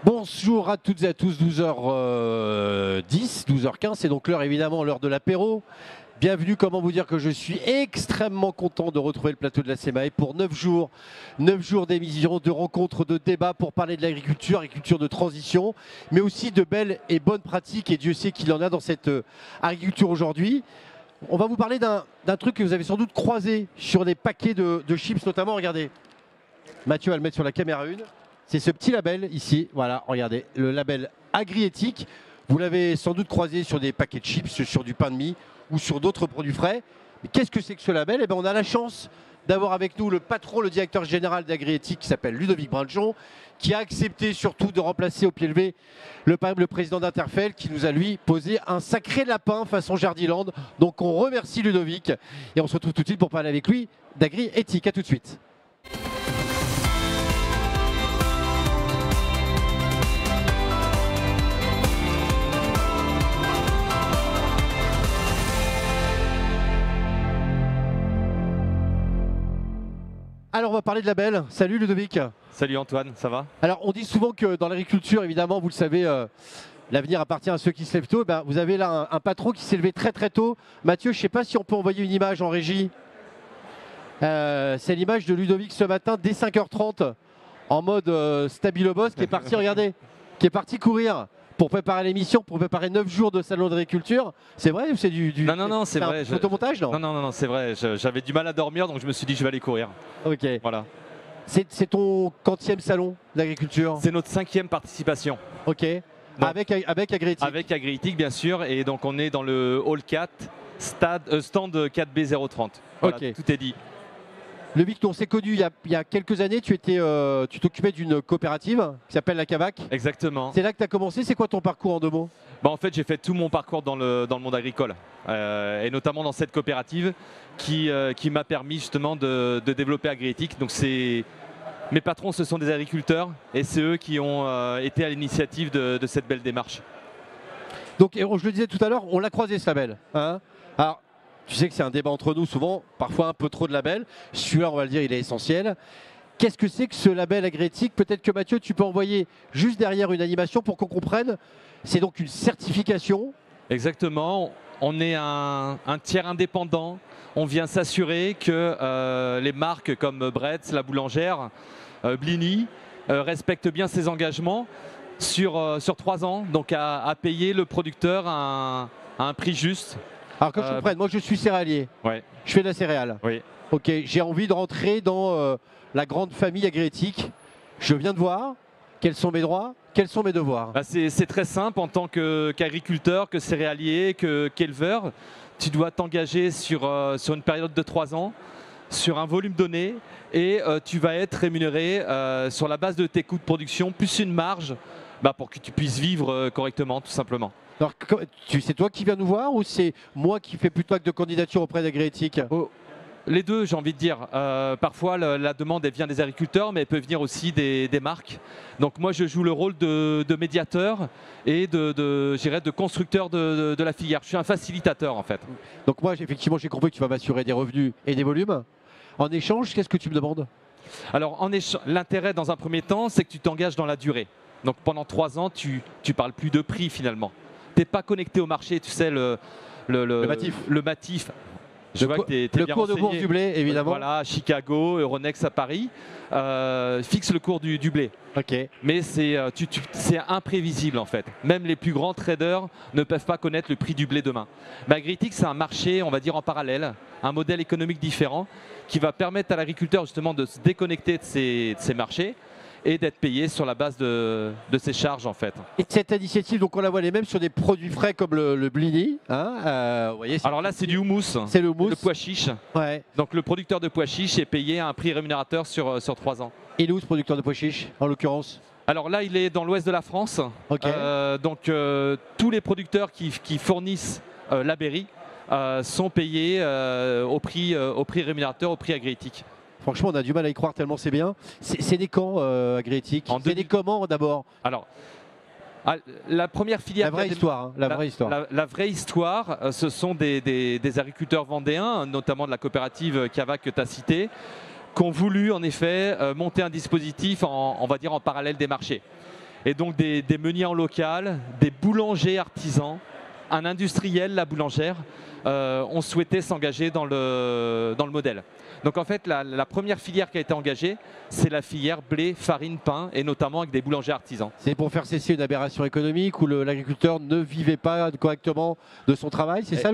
Bonjour à toutes et à tous, 12h10, 12h15, c'est donc l'heure évidemment, l'heure de l'apéro. Bienvenue, comment vous dire que je suis extrêmement content de retrouver le plateau de la CMAE pour 9 jours d'émissions, de rencontres, de débats pour parler de l'agriculture, agriculture de transition, mais aussi de belles et bonnes pratiques, et Dieu sait qu'il en a dans cette agriculture aujourd'hui. On va vous parler d'un truc que vous avez sans doute croisé sur des paquets de chips notamment, regardez. Mathieu va le mettre sur la caméra 1. C'est ce petit label ici, voilà, regardez, le label Agriéthique. Vous l'avez sans doute croisé sur des paquets de chips, sur du pain de mie ou sur d'autres produits frais. Mais qu'est-ce que c'est que ce label? Eh bien, on a la chance d'avoir avec nous le patron, le directeur général d'Agriéthique qui s'appelle Ludovic Brinjon, qui a accepté surtout de remplacer au pied levé le président d'Interfel qui nous a lui posé un sacré lapin façon Jardiland. Donc on remercie Ludovic et on se retrouve tout de suite pour parler avec lui d'Agriéthique. À tout de suite. Alors on va parler de label. Salut Ludovic. Salut Antoine, ça va? Alors on dit souvent que dans l'agriculture, évidemment, vous le savez, l'avenir appartient à ceux qui se lèvent tôt. Ben, vous avez là un patron qui s'est levé très très tôt. Mathieu, je ne sais pas si on peut envoyer une image en régie. C'est l'image de Ludovic ce matin dès 5h30 en mode stabilo boss qui est parti, regardez, qui est parti courir pour préparer l'émission, pour préparer 9 jours de salon d'agriculture. C'est vrai ou c'est du... Non, c'est vrai. Photomontage, non? Non, c'est vrai. J'avais du mal à dormir, donc je me suis dit je vais aller courir. Ok. Voilà. C'est ton quantième salon d'agriculture? C'est notre 5e participation. Ok. Donc, avec Agriéthique? Avec Agriéthique, bien sûr. Et donc on est dans le Hall 4, stand 4B030. Voilà, ok. tout est dit. Ludovic, on s'est connu il y a quelques années, tu t'occupais d'une coopérative qui s'appelle la Cavac. Exactement. C'est là que tu as commencé, c'est quoi ton parcours en 2 mots? En fait, j'ai fait tout mon parcours dans le monde agricole, et notamment dans cette coopérative qui m'a permis justement de développer Agriéthique. Donc mes patrons, ce sont des agriculteurs et c'est eux qui ont été à l'initiative de cette belle démarche. Donc, je le disais tout à l'heure, on l'a croisé ce label. Hein. Alors, tu sais que c'est un débat entre nous souvent, parfois un peu trop de labels. Celui-là, on va le dire, il est essentiel. Qu'est-ce que c'est que ce label Agriéthique? Peut-être que Mathieu, tu peux envoyer juste derrière une animation pour qu'on comprenne. C'est donc une certification. Exactement. On est un tiers indépendant. On vient s'assurer que les marques comme Bretz, La Boulangère, Blini respectent bien ses engagements sur 3 ans, donc à payer le producteur à un prix juste. Alors que je comprenne, moi je suis céréalier, ouais. Je fais de la céréale. Oui. Ok, j'ai envie de rentrer dans la grande famille Agriéthique. Je viens de voir quels sont mes droits, quels sont mes devoirs. C'est très simple en tant qu'agriculteur, que céréalier, qu'éleveur. Tu dois t'engager sur une période de 3 ans, sur un volume donné, et tu vas être rémunéré sur la base de tes coûts de production, plus une marge pour que tu puisses vivre correctement, tout simplement. Alors, c'est toi qui viens nous voir ou c'est moi qui fais plutôt acte de candidature auprès d'Agriéthique? Les deux, j'ai envie de dire. Parfois, la demande elle vient des agriculteurs, mais elle peut venir aussi des marques. Donc moi, je joue le rôle de médiateur et de constructeur de la filière. Je suis un facilitateur, en fait. Donc moi, effectivement, j'ai compris que tu vas m'assurer des revenus et des volumes. En échange, qu'est-ce que tu me demandes? Alors, l'intérêt, dans un premier temps, c'est que tu t'engages dans la durée. Donc pendant 3 ans, tu parles plus de prix, finalement. Tu n'es pas connecté au marché, tu sais, le Matif. Le cours de bourse du blé, évidemment. Voilà, Chicago, Euronext à Paris, fixe le cours du blé. Okay. Mais c'est imprévisible en fait. Même les plus grands traders ne peuvent pas connaître le prix du blé demain. Agriéthique, c'est un marché, on va dire, en parallèle, un modèle économique différent qui va permettre à l'agriculteur justement de se déconnecter de ces marchés et d'être payé sur la base de ses charges en fait. Et cette initiative, donc on la voit les mêmes sur des produits frais comme le blini. Hein, vous voyez, alors là c'est du houmous, c'est le houmous, le pois chiche. Ouais. Donc le producteur de pois chiche est payé à un prix rémunérateur sur 3 ans. Et il est où ce producteur de pois chiche en l'occurrence? Alors là il est dans l'ouest de la France. Okay. Donc tous les producteurs qui fournissent la berry sont payés au prix rémunérateur, au prix Agriéthique. Franchement, on a du mal à y croire tellement c'est bien. C'est né quand, Agriéthique? C'est né comment d'abord? Alors, la première filière... La vraie histoire. Hein, la vraie histoire, ce sont des agriculteurs vendéens, notamment de la coopérative Cavac que tu as citée, qui ont voulu en effet monter un dispositif on va dire en parallèle des marchés. Et donc des meuniers en local, des boulangers artisans, un industriel, la boulangère, ont souhaité s'engager dans le modèle. Donc en fait, la première filière qui a été engagée, c'est la filière blé, farine, pain, et notamment avec des boulangers artisans. C'est pour faire cesser une aberration économique où l'agriculteur ne vivait pas correctement de son travail. C'est ça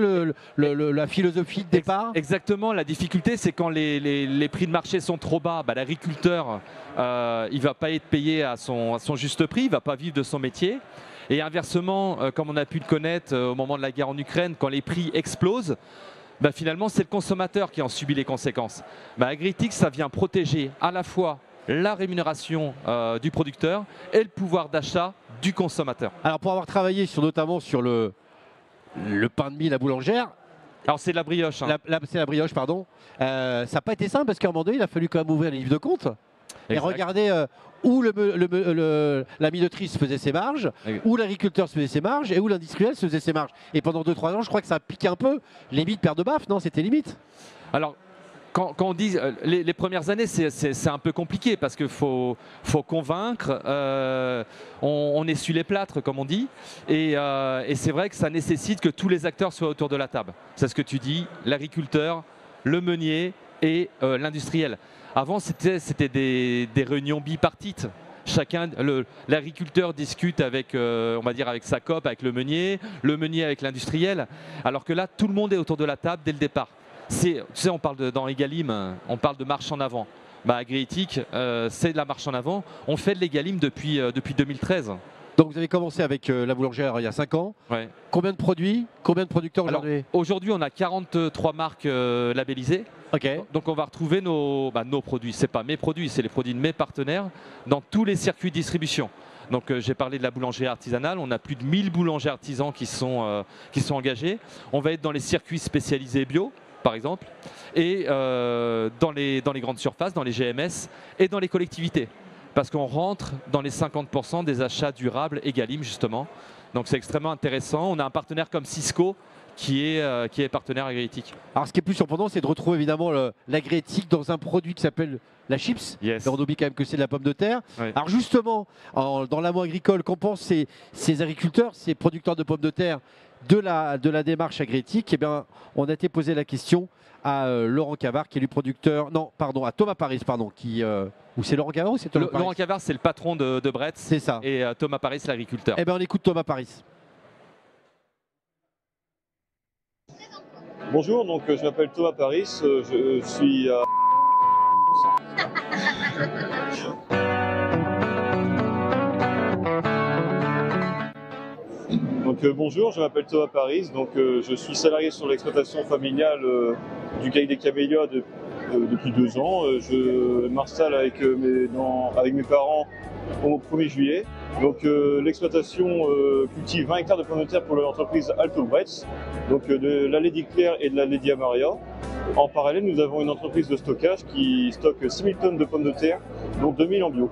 la philosophie de départ? Exactement. La difficulté, c'est quand les prix de marché sont trop bas, bah, l'agriculteur, il ne va pas être payé à son juste prix, il ne va pas vivre de son métier. Et inversement, comme on a pu le connaître au moment de la guerre en Ukraine, quand les prix explosent, bah finalement c'est le consommateur qui en subit les conséquences. Bah, Agritix, ça vient protéger à la fois la rémunération du producteur et le pouvoir d'achat du consommateur. Alors pour avoir travaillé notamment sur le pain de mie, la boulangère. Alors c'est de la brioche. Hein. C'est la brioche, pardon. Ça n'a pas été simple parce qu'à un moment donné, il a fallu quand même ouvrir les livres de compte. Et regarder où la minotrice faisait ses marges, où l'agriculteur se faisait ses marges et où l'industriel se faisait ses marges. Et pendant 2-3 ans, je crois que ça a piqué un peu. Limite paire de baffes, non? C'était limite. Alors, quand on dit les premières années, c'est un peu compliqué parce qu'il faut convaincre, on essuie les plâtres, comme on dit. Et c'est vrai que ça nécessite que tous les acteurs soient autour de la table. C'est ce que tu dis, l'agriculteur, le meunier et l'industriel. Avant, c'était des réunions bipartites. L'agriculteur discute avec, on va dire, avec sa COP, avec le meunier avec l'industriel. Alors que là, tout le monde est autour de la table dès le départ. Tu sais, on parle dans Egalim, on parle de marche en avant. Bah, Agritix, c'est de la marche en avant. On fait de l'Egalim depuis 2013. Donc vous avez commencé avec la boulangère il y a 5 ans. Ouais. Combien de produits, combien de producteurs aujourd'hui? Aujourd'hui, on a 43 marques labellisées. Okay. Donc on va retrouver nos produits. Ce n'est pas mes produits, c'est les produits de mes partenaires dans tous les circuits de distribution. Donc j'ai parlé de la boulangerie artisanale, on a plus de 1000 boulangers artisans qui sont engagés. On va être dans les circuits spécialisés bio, par exemple, et dans les grandes surfaces, dans les GMS et dans les collectivités. Parce qu'on rentre dans les 50% des achats durables Egalim, justement. Donc c'est extrêmement intéressant. On a un partenaire comme Cisco qui est partenaire Agritix. Alors ce qui est plus surprenant, c'est de retrouver évidemment l'Agritix dans un produit qui s'appelle la chips. Yes. On oublie quand même que c'est de la pomme de terre. Oui. Alors justement, dans l'amont agricole, qu'en pensent ces agriculteurs, ces producteurs de pommes de terre de la démarche Agritix? Eh bien, on a été posé la question à Laurent Cavard, qui est le producteur, non, pardon, à Thomas Paris, pardon, ou c'est Laurent Cavard ou c'est Thomas Paris? Laurent Cavard, c'est le patron de Bretz. C'est ça. Et Thomas Paris, l'agriculteur. Eh bien, on écoute Thomas Paris. Bonjour, donc je m'appelle Thomas Paris, je suis à... Donc bonjour, je m'appelle Thomas Paris, donc je suis salarié sur l'exploitation familiale du Caille des Camélias depuis 2 ans. Je m'installe avec mes parents au 1er juillet. Donc l'exploitation cultive 20 hectares de pommes de terre pour l'entreprise Alto Bretz, donc de la Lady Claire et de la Lady Amaria. En parallèle, nous avons une entreprise de stockage qui stocke 6000 tonnes de pommes de terre, dont 2000 en bio.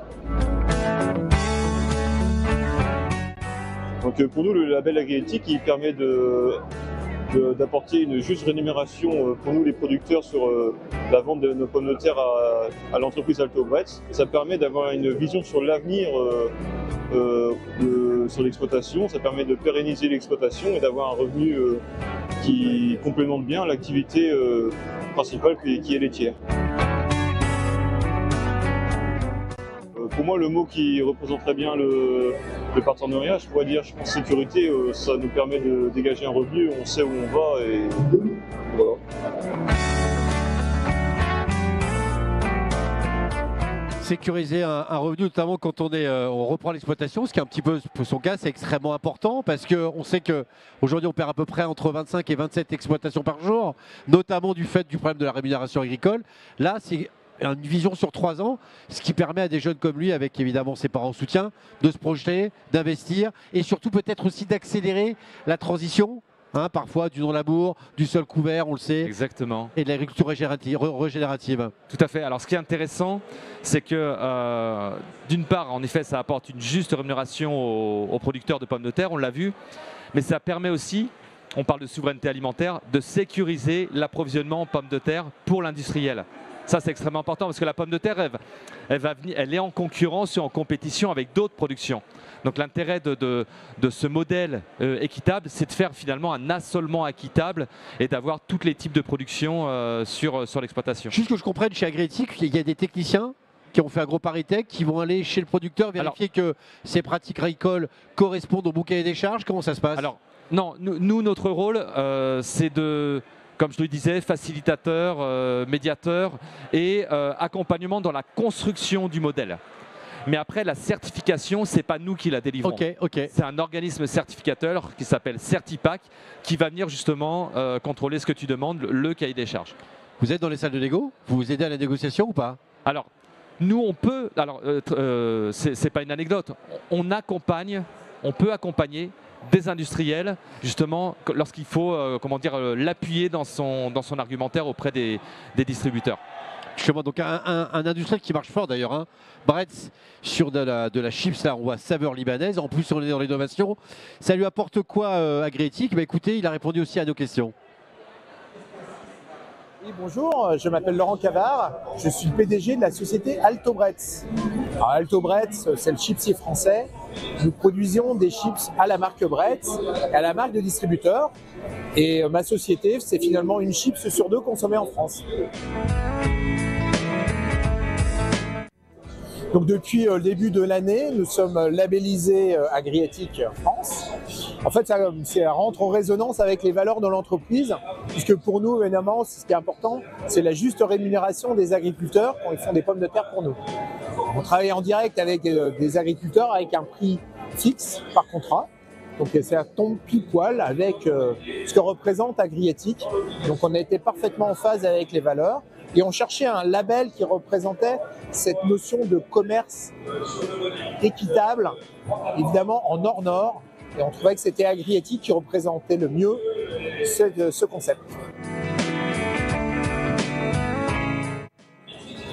Donc pour nous, le label Agritix, il permet d'apporter une juste rémunération pour nous les producteurs sur la vente de nos pommes de terre à l'entreprise Alto Bretz. Ça permet d'avoir une vision sur l'avenir sur l'exploitation, ça permet de pérenniser l'exploitation et d'avoir un revenu qui complémente bien l'activité principale qui est laitière. Pour moi, le mot qui représente très bien le partenariat, je pourrais dire, je pense, sécurité, ça nous permet de dégager un revenu, on sait où on va et voilà. Sécuriser un revenu, notamment quand on reprend l'exploitation, ce qui est un petit peu son cas, c'est extrêmement important parce qu'on sait qu'aujourd'hui on perd à peu près entre 25 et 27 exploitations par jour, notamment du fait du problème de la rémunération agricole. Là, c'est une vision sur 3 ans, ce qui permet à des jeunes comme lui, avec évidemment ses parents en soutien, de se projeter, d'investir et surtout peut-être aussi d'accélérer la transition. Parfois du non-labour, du sol couvert, on le sait. Exactement. Et de l'agriculture régénérative. Tout à fait. Alors ce qui est intéressant, c'est que d'une part, en effet, ça apporte une juste rémunération aux producteurs de pommes de terre, on l'a vu, mais ça permet aussi, on parle de souveraineté alimentaire, de sécuriser l'approvisionnement en pommes de terre pour l'industriel. Ça, c'est extrêmement important parce que la pomme de terre, elle est en concurrence et en compétition avec d'autres productions. Donc l'intérêt de ce modèle équitable, c'est de faire finalement un assolement équitable et d'avoir tous les types de production sur l'exploitation. Juste que je comprenne, chez Agriéthique, il y a des techniciens qui ont fait AgroParisTech, qui vont aller chez le producteur vérifier que ces pratiques agricoles correspondent au bouquet des charges. Comment ça se passe? Alors, non, nous notre rôle, c'est de, comme je le disais, facilitateur, médiateur et accompagnement dans la construction du modèle. Mais après, la certification, ce n'est pas nous qui la délivrons. C'est un organisme certificateur qui s'appelle Certipac qui va venir justement contrôler ce que tu demandes, le cahier des charges. Vous êtes dans les salles de négo? Vous vous aidez à la négociation ou pas? Alors, nous, on peut, alors c'est pas une anecdote, on peut accompagner des industriels justement lorsqu'il faut l'appuyer dans son argumentaire auprès des distributeurs. Justement, donc un industriel qui marche fort d'ailleurs, hein. Bretz sur de la chips, là on voit saveur libanaise, en plus on est dans l'innovation. Ça lui apporte quoi Agriéthique? Bah, écoutez, il a répondu aussi à nos questions. Oui, bonjour, je m'appelle Laurent Cavard, je suis le PDG de la société Alto Bretz. Alors, Alto Bretz, c'est le chipsier français. Nous produisions des chips à la marque Bretz et à la marque de distributeur. Et ma société, c'est finalement une chips sur 2 consommée en France. Donc depuis le début de l'année, nous sommes labellisés Agriéthique France. En fait, ça rentre en résonance avec les valeurs de l'entreprise, puisque pour nous, évidemment, ce qui est important, c'est la juste rémunération des agriculteurs quand ils font des pommes de terre pour nous. On travaille en direct avec des agriculteurs avec un prix fixe par contrat. Donc ça tombe pile poil avec ce que représente Agriéthique. Donc on a été parfaitement en phase avec les valeurs. Et on cherchait un label qui représentait cette notion de commerce équitable, évidemment en Nord-Nord. Et on trouvait que c'était Agriéthique qui représentait le mieux ce concept.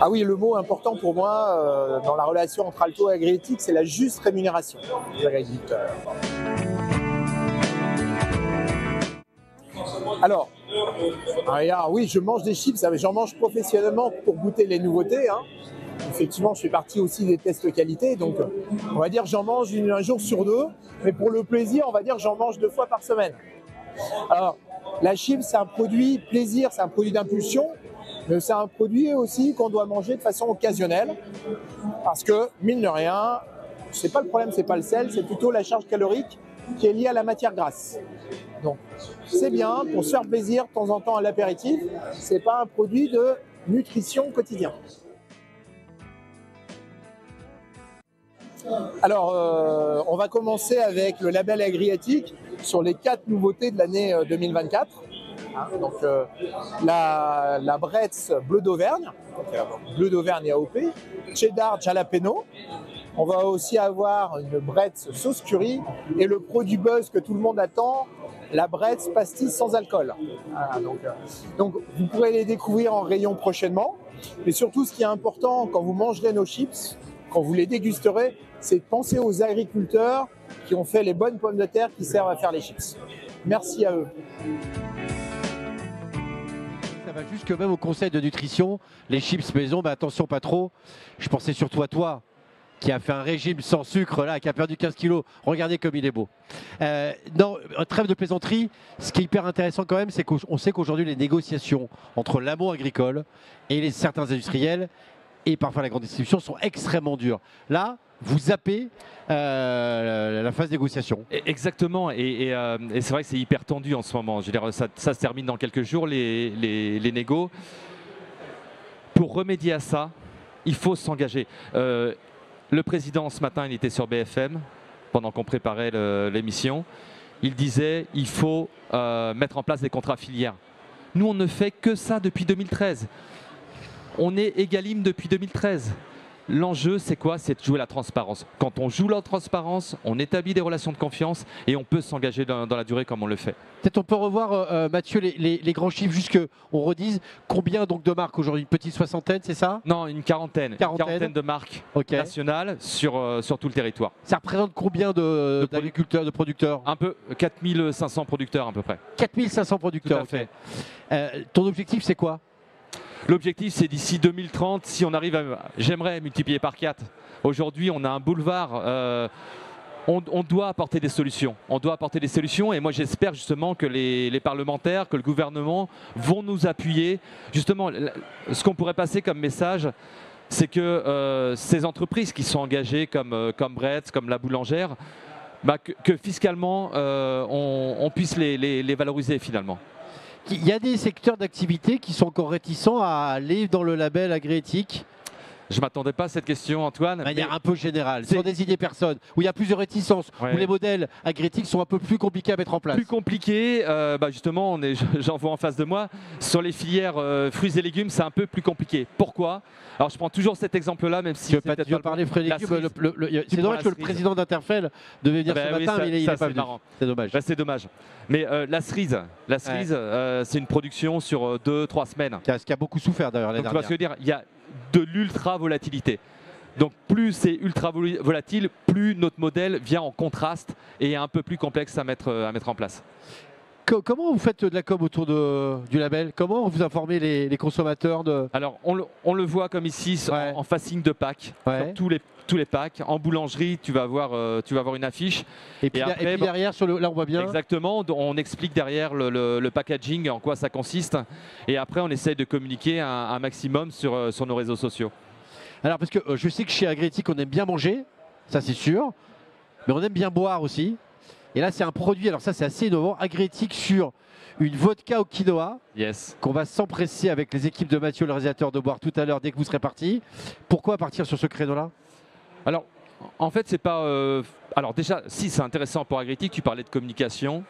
Ah oui, le mot important pour moi dans la relation entre Alto et Agriéthique, c'est la juste rémunération des agriculteurs. Alors, oui, je mange des chips, j'en mange professionnellement pour goûter les nouveautés. Hein. Effectivement, je fais partie aussi des tests qualité, donc on va dire j'en mange un jour sur 2, mais pour le plaisir, on va dire j'en mange 2 fois par semaine. Alors, la chip, c'est un produit plaisir, c'est un produit d'impulsion, mais c'est un produit aussi qu'on doit manger de façon occasionnelle, parce que, mine de rien, c'est pas le problème, c'est pas le sel, c'est plutôt la charge calorique qui est liée à la matière grasse. Donc, c'est bien pour se faire plaisir de temps en temps à l'apéritif, c'est pas un produit de nutrition quotidien. Alors, on va commencer avec le label Agriéthique sur les 4 nouveautés de l'année 2024. Donc, la Bretz Bleu d'Auvergne, Bleu d'Auvergne et AOP, Cheddar Jalapeno. On va aussi avoir une Bretz sauce curry et le produit buzz que tout le monde attend, la Bretz pastis sans alcool. Voilà, donc, vous pourrez les découvrir en rayon prochainement. Mais surtout, ce qui est important quand vous mangerez nos chips, quand vous les dégusterez, c'est de penser aux agriculteurs qui ont fait les bonnes pommes de terre qui servent à faire les chips. Merci à eux. Ça va jusque même au conseil de nutrition, les chips maison, bah attention pas trop. Je pensais surtout à toi, qui a fait un régime sans sucre, là, qui a perdu 15 kilos. Regardez comme il est beau. Non, trêve de plaisanterie, ce qui est hyper intéressant quand même, c'est qu'on sait qu'aujourd'hui, les négociations entre l'amont agricole et certains industriels, et parfois la grande distribution, sont extrêmement dures. Là, vous zappez la phase négociation. Exactement, et c'est vrai que c'est hyper tendu en ce moment. Je veux dire, ça se termine dans quelques jours, les négos. Pour remédier à ça, il faut s'engager. Le président, ce matin, il était sur BFM, pendant qu'on préparait l'émission. Il disait il faut mettre en place des contrats filières. Nous, on ne fait que ça depuis 2013. On est Egalim depuis 2013. L'enjeu, c'est quoi? C'est de jouer la transparence. Quand on joue la transparence, on établit des relations de confiance et on peut s'engager dans la durée comme on le fait. Peut-être on peut revoir, Mathieu, les grands chiffres, juste qu'on redise combien donc de marques aujourd'hui? Une petite soixantaine, c'est ça? Non, une quarantaine de marques nationales sur tout le territoire. Ça représente combien d'agriculteurs, de producteurs? Un peu, 4500 producteurs à peu près. 4500 producteurs, tout à fait. Ton objectif, c'est quoi? L'objectif, c'est d'ici 2030, si on arrive à... J'aimerais multiplier par 4. Aujourd'hui, on a un boulevard. On doit apporter des solutions. On doit apporter des solutions et moi j'espère justement que les parlementaires, que le gouvernement vont nous appuyer. Justement, ce qu'on pourrait passer comme message, c'est que ces entreprises qui sont engagées comme Bretz, comme la boulangère, que fiscalement on puisse les valoriser finalement. Il y a des secteurs d'activité qui sont encore réticents à aller dans le label agrééthique. Je ne m'attendais pas à cette question, Antoine. De manière un peu générale, sur des idées personnes, où il y a plus de réticences, où les modèles agrétiques sont un peu plus compliqués à mettre en place. Plus compliqué, justement, j'en vois en face de moi. Sur les filières fruits et légumes, c'est un peu plus compliqué. Pourquoi? Alors je prends toujours cet exemple-là, même si... Tu veux parler fruits et légumes, c'est dommage que le président d'Interfell devait venir ce matin, mais il n'est pas venu. C'est dommage. C'est dommage. Mais la cerise, c'est une production sur 2-3 semaines. Ce qui a beaucoup souffert d'ailleurs l'année dernière. Tu vois ce que je veux dire, il y a de l'ultra volatilité. Donc plus c'est ultra volatile, plus notre modèle vient en contraste et est un peu plus complexe à mettre en place. Comment vous faites de la com autour du label? Comment vous informez les consommateurs de... Alors on le voit comme ici en facing de pack, sur tous les packs. En boulangerie, tu vas avoir une affiche. Et puis derrière, là on voit bien. Exactement, on explique derrière le packaging, en quoi ça consiste. Et après, on essaye de communiquer un maximum sur nos réseaux sociaux. Alors parce que je sais que chez Agrétic, on aime bien manger, ça c'est sûr, mais on aime bien boire aussi. Et là, c'est un produit, alors ça c'est assez innovant, Agrétic sur une vodka au quinoa, qu'on va s'empresser avec les équipes de Mathieu, le réalisateur, de boire tout à l'heure dès que vous serez partis. Pourquoi partir sur ce créneau-là? Alors, en fait, c'est pas... Alors déjà, si c'est intéressant pour Agrétic, tu parlais de communication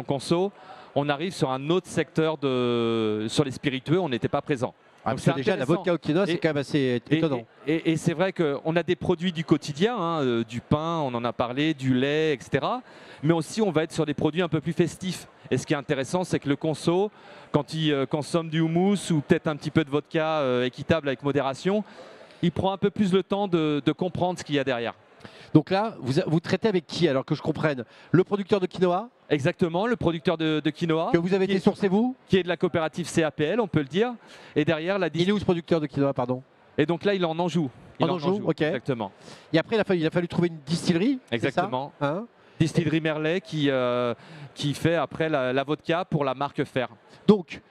conso. On arrive sur un autre secteur sur les spiritueux, on n'était pas présent. Ah, parce que déjà, la vodka au quinoa, c'est quand même assez étonnant. Et c'est vrai qu'on a des produits du quotidien, du pain, on en a parlé, du lait, etc. Mais aussi, on va être sur des produits un peu plus festifs. Et ce qui est intéressant, c'est que le conso, quand il consomme du houmous ou peut-être un petit peu de vodka équitable avec modération, il prend un peu plus le temps de comprendre ce qu'il y a derrière. Donc là, vous traitez avec qui, alors que je comprenne? Le producteur de quinoa? Exactement, le producteur de quinoa. Que vous avez été sourcé, vous? Qui est de la coopérative CAPL, on peut le dire. Et derrière, il est où ce producteur de quinoa, pardon? Et donc là, il est en Anjou. En Anjou, ok. Exactement. Et après, il a fallu trouver une distillerie. Exactement. Ça, hein? Distillerie Merlet qui fait après la vodka pour la marque Fer. Donc,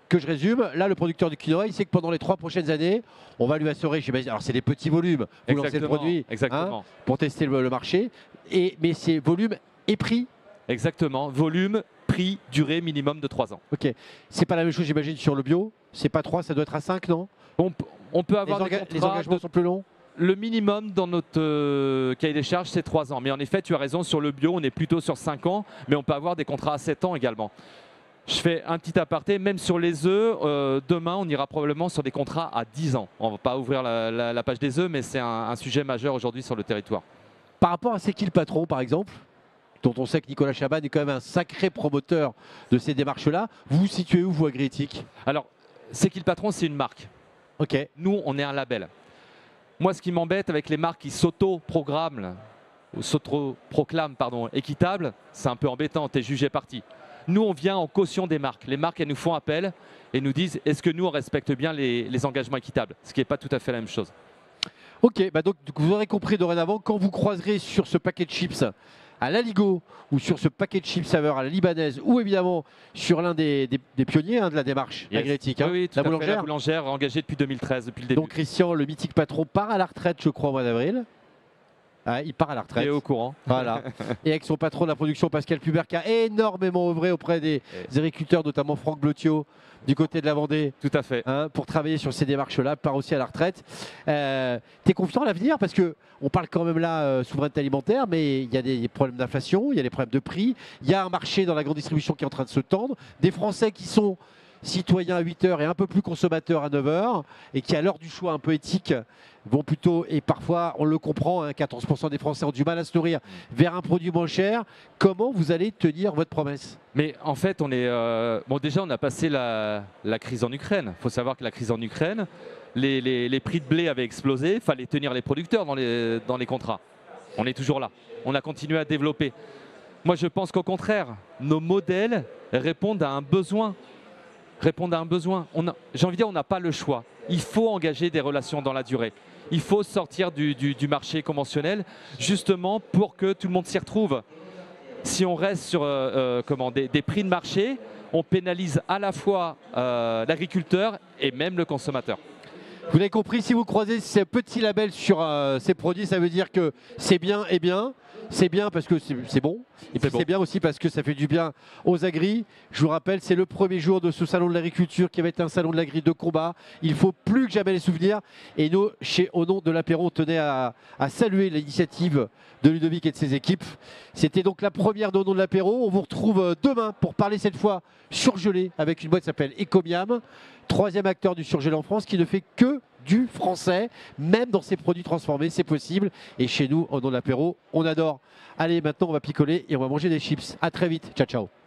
que je résume, là le producteur du quinoa, il sait que pendant les 3 prochaines années, on va lui assurer, j'imagine, alors c'est des petits volumes, vous lancez le produit pour tester le marché, mais c'est volume et prix. Exactement, volume, prix, durée minimum de 3 ans. Ok, c'est pas la même chose j'imagine sur le bio, c'est pas 3, ça doit être à 5, non? On peut avoir les engagements sont plus longs? Le minimum dans notre cahier des charges, c'est 3 ans. Mais en effet, tu as raison, sur le bio, on est plutôt sur 5 ans, mais on peut avoir des contrats à 7 ans également. Je fais un petit aparté, même sur les œufs, demain on ira probablement sur des contrats à 10 ans. On ne va pas ouvrir la page des œufs, mais c'est un sujet majeur aujourd'hui sur le territoire. Par rapport à C'est qui le patron, par exemple, dont on sait que Nicolas Chaban est quand même un sacré promoteur de ces démarches-là, vous vous situez où, vous, Agrétic? Alors, C'est qui le patron, c'est une marque. Ok. Nous, on est un label. Moi, ce qui m'embête avec les marques qui s'auto-proclament équitables, c'est un peu embêtant, tu es jugé parti. Nous, on vient en caution des marques. Les marques, elles nous font appel et nous disent est-ce que nous, on respecte bien les engagements équitables? Ce qui n'est pas tout à fait la même chose. Ok, donc vous aurez compris dorénavant, quand vous croiserez sur ce paquet de chips à l'Aligo ou sur ce paquet de chips saveur à la libanaise ou évidemment sur l'un des pionniers de la démarche Agrétic, oui, la boulangère. La boulangère engagée depuis 2013, depuis le début. Donc Christian, le mythique patron, part à la retraite, je crois, au mois d'avril. Ah, il part à la retraite. Il est au courant. Voilà. Et avec son patron de la production, Pascal Pubert, qui a énormément œuvré auprès des agriculteurs, notamment Franck Blotio, du côté de la Vendée. Tout à fait. Pour travailler sur ces démarches-là, part aussi à la retraite. T'es confiant à l'avenir? Parce qu'on parle quand même là souveraineté alimentaire, mais il y a des problèmes d'inflation, il y a des problèmes de prix, il y a un marché dans la grande distribution qui est en train de se tendre, des Français qui sont citoyens à 8 heures et un peu plus consommateurs à 9 heures, et qui à l'heure du choix un peu éthique vont plutôt, et parfois on le comprend, 14% des Français ont du mal à se nourrir, vers un produit moins cher. Comment vous allez tenir votre promesse? Mais en fait, on est bon, déjà on a passé la crise en Ukraine. Il faut savoir que la crise en Ukraine, les prix de blé avaient explosé, il fallait tenir les producteurs dans les contrats. On est toujours là, on a continué à développer. Moi je pense qu'au contraire, nos modèles répondent à un besoin. répondre à un besoin. J'ai envie de dire, on n'a pas le choix. Il faut engager des relations dans la durée. Il faut sortir du marché conventionnel, justement pour que tout le monde s'y retrouve. Si on reste sur des prix de marché, on pénalise à la fois l'agriculteur et même le consommateur. Vous avez compris, si vous croisez ces petits labels sur ces produits, ça veut dire que c'est bien et bien. C'est bien parce que c'est bon. Et puis c'est bien aussi parce que ça fait du bien aux agris. Je vous rappelle, c'est le premier jour de ce salon de l'agriculture qui va être un salon de l'agri de combat. Il faut plus que jamais les souvenirs. Et nous, au nom de l'apéro, on tenait à saluer l'initiative de Ludovic et de ses équipes. C'était donc la première de au nom de l'apéro. On vous retrouve demain pour parler cette fois surgelé avec une boîte qui s'appelle Ecomiam. Troisième acteur du surgelé en France qui ne fait que du français, même dans ses produits transformés, c'est possible. Et chez nous, au nom de l'apéro, on adore. Allez, maintenant, on va picoler et on va manger des chips. À très vite. Ciao, ciao.